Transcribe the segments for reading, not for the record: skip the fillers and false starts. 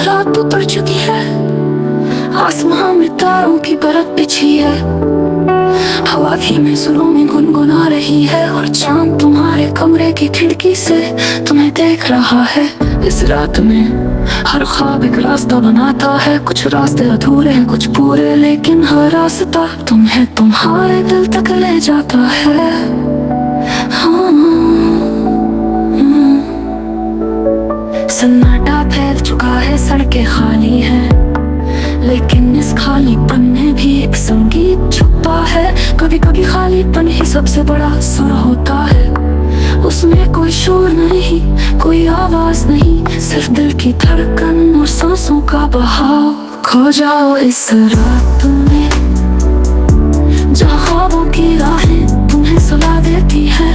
रात उतर चुकी है, आसमां में तारों की परत बिछी है। हवा धीमे सुरों में गुनगुना रही है और चांद तुम्हारे कमरे की खिड़की से तुम्हें देख रहा है। इस रात में हर ख्वाब एक रास्ता बनाता है, कुछ रास्ते अधूरे हैं कुछ पूरे, लेकिन हर रास्ता तुम्हें तुम्हारे दिल तक ले जाता है। सन्नाटा फैल चुका है, सड़कें खाली हैं, लेकिन इस खालीपन में भी एक संगीत छुपा है। कभी कभी खालीपन ही सबसे बड़ा सुर होता है, उसमें कोई शोर नहीं, कोई आवाज नहीं, सिर्फ दिल की धड़कन और सांसों का बहाव। खो जाओ इस रात में जहाँ ख्वाबों की राहें तुम्हें सुला देती है।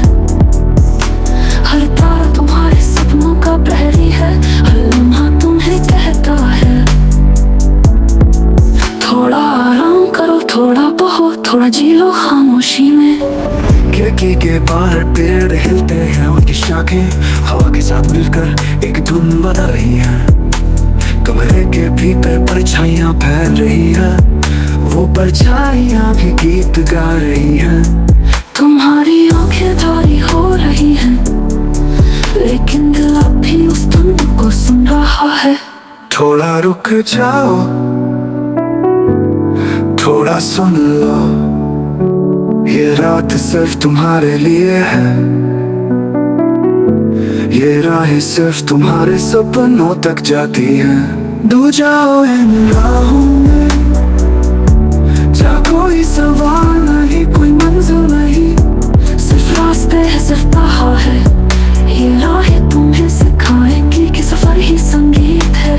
हर तारा तुम्हारे सपनों का प्रहरी है, हर लम्हा तुम्हें कहता है थोड़ा आराम करो, थोड़ा बहो, थोड़ा जी लो खामोशी में। खिड़की के बाहर पेड़ हिलते हैं, उनकी शाखें हवा के साथ मिलकर एक धुन बना रही है। कमरे के भीतर परछाइयां फैल रही है, वो परछाइयां भी गीत गा रही हैं। तुम्हारी आंखें भारी हो रही हैं, लेकिन दिल अब भी उस धुन को सुन रहा है। थोड़ा रुक जाओ, थोड़ा सुन लो, ये रात सिर्फ तुम्हारे लिए है। ये राहें सिर्फ तुम्हारे सपनों तक जाती हैं। डूब जाओ इन राहों में जहाँ कोई सवाल नहीं, कोई मंजिल नहीं, सिर्फ रास्ते है, सिर्फ बहाव है। ये राहें तुम्हें सिखाएंगी कि सफर ही संगीत है।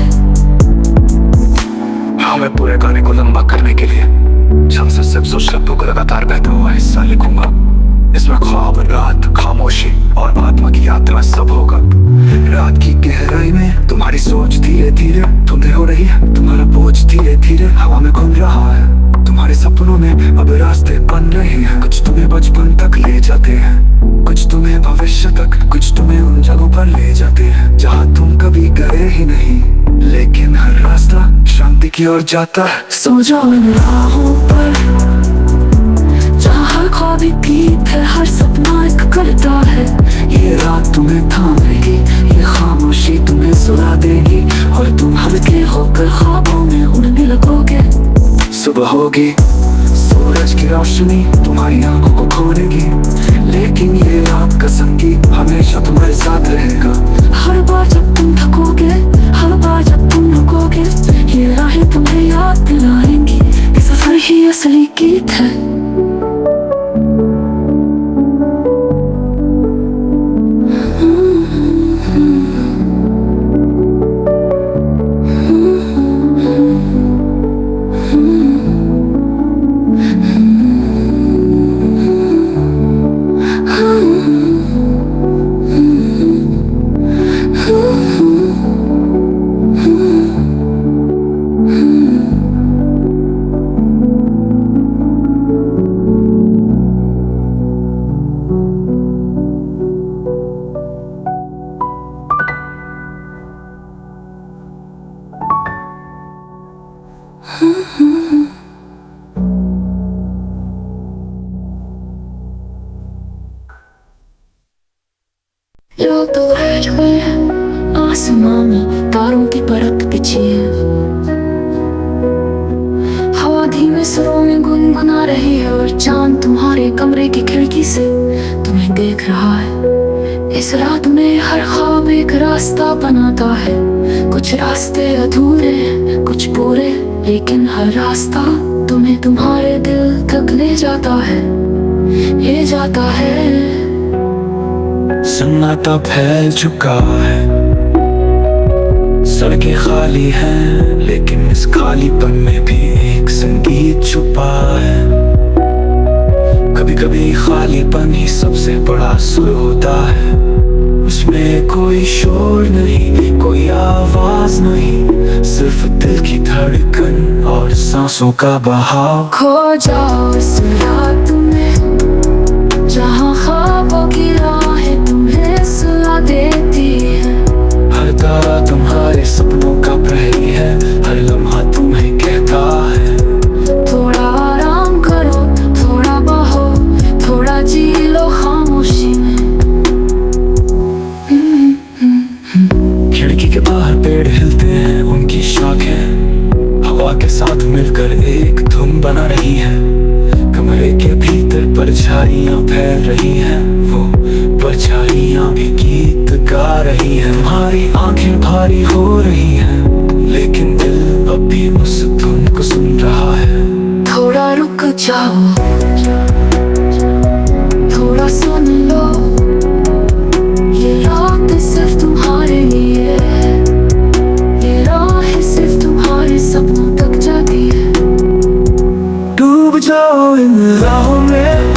मैं पूरे गाने को लंबा करने के लिए छम से सिर्फ सोच शब्दों को लगातार बहता हुआ हिस्सा लिखूंगा। इसमें ख्वाब, रात, खामोशी और आत्मा की यात्रा सब होगा। रात की गहराई में तुम्हारी सोच धीरे धीरे धुंधली हो रही है, तुम्हारा बोझ धीरे धीरे हवा में घूम रहा है। तुम्हारे सपनों में अब रास्ते बन रहे हैं, कुछ तुम्हें बचपन तक ले जाते हैं, कुछ तुम्हें भविष्य तक, कुछ तुम्हें उन जगहों पर ले जाते हैं जहाँ तुम कभी गए ही नहीं, लेकिन हर रास्ता शांति की ओर जाता है। सो जाओ इन राहों पर जहाँ हर ख्वाब एक गीत है, हर सपना एक करता है। ये रात तुम्हें थामेगी, ये खामोशी तुम्हें सुला देगी और तुम हल्के होकर ख्वाबों में उड़ने लगोगे। सुबह होगी, सूरज की रोशनी तुम्हारी आंखों को खोलेगी, लेकिन ये रात का संगीत हमेशा तुम्हारे साथ रहेगा। हर बार जब तुम थकोगे, हर बार जब तुम रुकोगे, ये राहें तुम्हें याद दिलाएंगी कि सफर ही असली गीत है। याद तो रह गए आसमां में तारों की परत बिछी है। हवा धीमे सुरों में गुनगुना रही है और चांद तुम्हारे कमरे की खिड़की से तुम्हें देख रहा है। इस रात में हर ख्वाब एक रास्ता बनाता है, कुछ रास्ते अधूरे हैं कुछ पूरे, लेकिन हर रास्ता तुम्हें तुम्हारे दिल तक ले जाता है, ले जाता है। सन्नाटा फैल चुका है, सड़कें खाली हैं, लेकिन इस खालीपन में भी एक संगीत छुपा है। कभी कभी खालीपन ही सबसे बड़ा सुर होता है, उसमें कोई शोर नहीं, कोई आवाज नहीं, सिर्फ दिल की धड़कन और सांसों का बहाव। खो जाओ इस रात में जहाँ ख्वाबों की राहें तुम्हें सुला देती है। हर तारा तुम्हारे सपनों का प्रहरी हिलते हैं उनकी शाखें, हवा के साथ मिलकर एक धुन बना रही है। कमरे के भीतर परछाइयां फैल रही हैं, वो परछाइयां भी गीत गा रही हैं। हमारी आंखें भारी हो रही हैं, लेकिन दिल अब भी उस धुन को सुन रहा है। थोड़ा रुक जाओ, थोड़ा सुन लो, ये रात सिर्फ तुम्हारे लिए, ये राह सिर्फ तुम्हारे सपनों तक जाती है। डूब जाओ इन राहों में,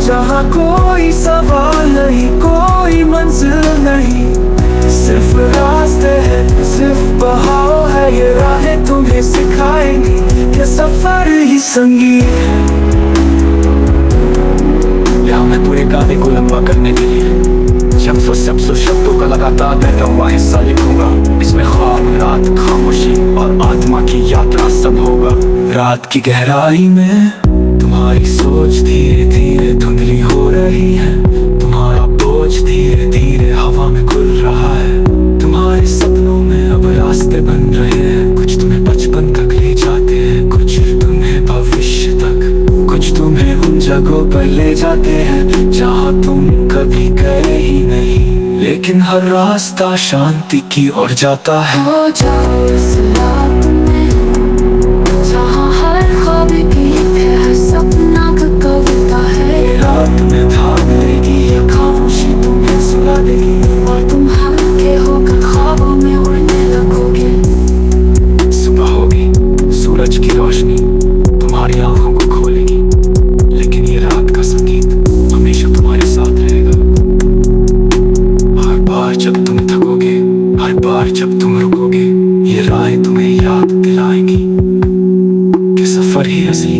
जहाँ कोई सवाल नहीं, कोई मंजिल नहीं, सिर्फ रास्ते हैं, सिर्फ बहाव है। ये राहें तुम्हें सिखाएंगी, ये सफर ही संगीत है। यहाँ मैं पूरे गाने को लंबा करने के लिए शब्दों का लगातार बहता हुआ हिस्सा लिखूंगा। इसमें ख्वाब, रात, खामोशी और आत्मा की यात्रा सब होगा। रात की गहराई में तुम्हारी सोच धीरे धीरे धुंधली हो रही है, तुम्हारा बोझ धीरे धीरे हवा में खुल रहा है। तुम्हारे सपनों में अब रास्ते बन रहे हैं, कुछ तुम्हें बचपन तक ले जाते हैं, कुछ तुम्हें भविष्य तक, कुछ तुम्हें उन जगहों पर ले जाते हैं जहाँ तुम कभी गए ही नहीं। लेकिन हर रास्ता शांति की ओर जाता है। हो जाओ इस रात में, जहाँ हर ख्वाब गीत है, हर सपना का कविता है। ये रात में थाम लेगी, ये खामोशी तुम्हें सुला देगी, और तुम हल्के होकर ख्वाबों में उड़ने लगोगे। सुबह होगी, सूरज की रोशनी तुम्हारी आंखों को खोलेगी, लेकिन ये रात का संगीत हमेशा तुम्हारे साथ रहेगा। हर बार जब तुम थकोगे, हर बार जब तुम रुकोगे, ये राहें तुम्हें याद दिलाएंगी कि सफर ही असली